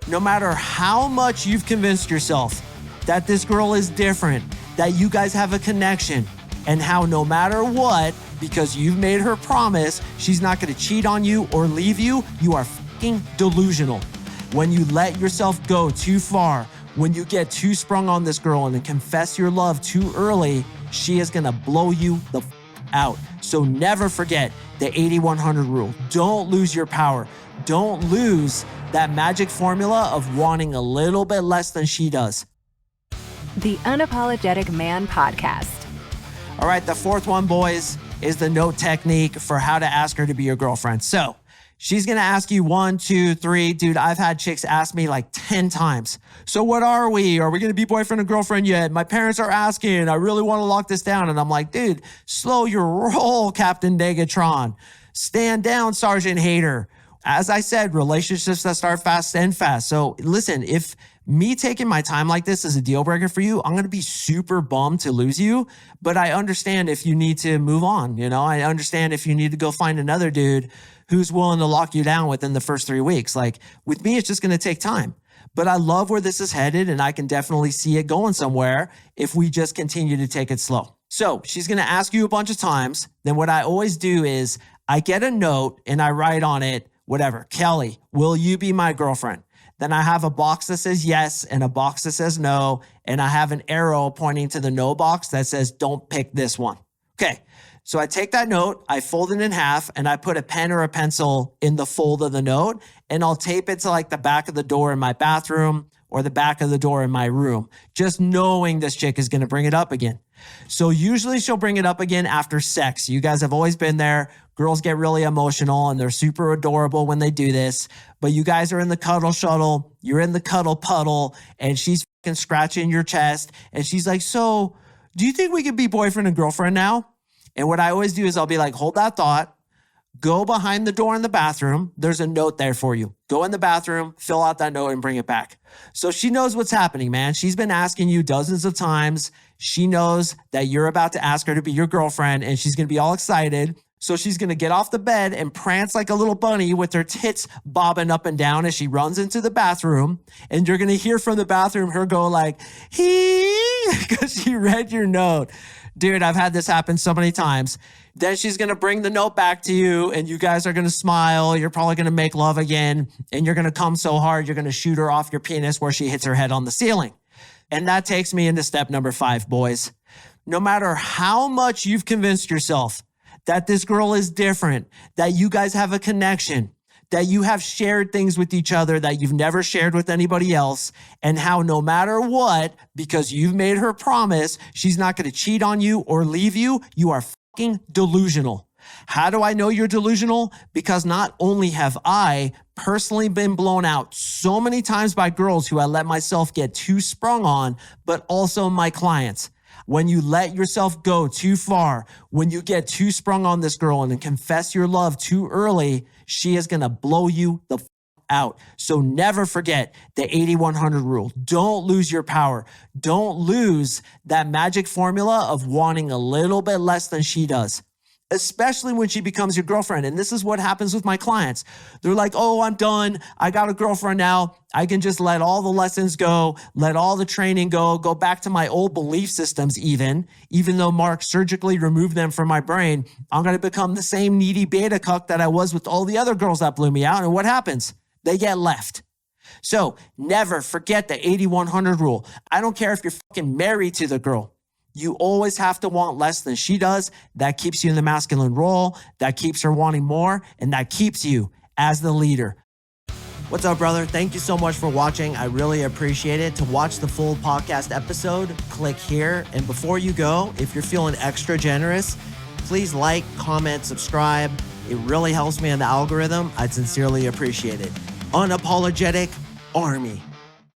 No matter how much you've convinced yourself that this girl is different, that you guys have a connection, and how no matter what, because you've made her promise, she's not gonna cheat on you or leave you, you are fucking delusional. When you let yourself go too far, when you get too sprung on this girl and confess your love too early, she is gonna blow you the out. So never forget the 80-100 rule. Don't lose your power. Don't lose that magic formula of wanting a little bit less than she does. The Unapologetic Man Podcast. All right, the fourth one, boys, is the note technique for how to ask her to be your girlfriend. So she's gonna ask you 1, 2, 3. Dude, I've had chicks ask me like 10 times. So what are we? Are we gonna be boyfriend and girlfriend yet? My parents are asking. I really wanna lock this down. And I'm like, dude, slow your roll, Captain Negatron. Stand down, Sergeant Hater. As I said, relationships that start fast end fast. So listen, if me taking my time like this is a deal breaker for you, I'm going to be super bummed to lose you. But I understand if you need to move on. You know, I understand if you need to go find another dude who's willing to lock you down within the first 3 weeks. Like with me, it's just going to take time. But I love where this is headed, and I can definitely see it going somewhere if we just continue to take it slow. So she's going to ask you a bunch of times. Then what I always do is I get a note and I write on it, whatever, Kelly, will you be my girlfriend? Then I have a box that says yes and a box that says no. And I have an arrow pointing to the no box that says, don't pick this one. Okay. So I take that note, I fold it in half, and I put a pen or a pencil in the fold of the note, and I'll tape it to like the back of the door in my bathroom or the back of the door in my room, just knowing this chick is going to bring it up again. So usually she'll bring it up again after sex. You guys have always been there. Girls get really emotional and they're super adorable when they do this, but you guys are in the cuddle shuttle, you're in the cuddle puddle, and she's fucking scratching your chest. And she's like, so do you think we could be boyfriend and girlfriend now? And what I always do is I'll be like, hold that thought, go behind the door in the bathroom. There's a note there for you. Go in the bathroom, fill out that note and bring it back. So she knows what's happening, man. She's been asking you dozens of times. She knows that you're about to ask her to be your girlfriend, and she's going to be all excited. So she's going to get off the bed and prance like a little bunny with her tits bobbing up and down as she runs into the bathroom. And you're going to hear from the bathroom her go like, because she read your note. Dude, I've had this happen so many times. Then she's going to bring the note back to you, and you guys are going to smile. You're probably going to make love again, and you're going to come so hard, you're going to shoot her off your penis where she hits her head on the ceiling. And that takes me into step number 5, boys. No matter how much you've convinced yourself that this girl is different, that you guys have a connection, that you have shared things with each other that you've never shared with anybody else, and how no matter what, because you've made her promise, she's not going to cheat on you or leave you, you are fucking delusional. How do I know you're delusional? Because not only have I personally been blown out so many times by girls who I let myself get too sprung on, but also my clients. When you let yourself go too far, when you get too sprung on this girl and confess your love too early, she is going to blow you the out. So never forget the 80-100 rule. Don't lose your power. Don't lose that magic formula of wanting a little bit less than she does, especially when she becomes your girlfriend. And this is what happens with my clients. They're like, oh, I'm done. I got a girlfriend now. I can just let all the lessons go, let all the training go back to my old belief systems even though Mark surgically removed them from my brain. I'm going to become the same needy beta cuck that I was with all the other girls that blew me out. And what happens? They get left. So never forget the 80-100 rule. I don't care if you're fucking married to the girl. You always have to want less than she does. That keeps you in the masculine role. That keeps her wanting more. And that keeps you as the leader. What's up, brother? Thank you so much for watching. I really appreciate it. To watch the full podcast episode, click here. And before you go, if you're feeling extra generous, please like, comment, subscribe. It really helps me in the algorithm. I'd sincerely appreciate it. Unapologetic Army.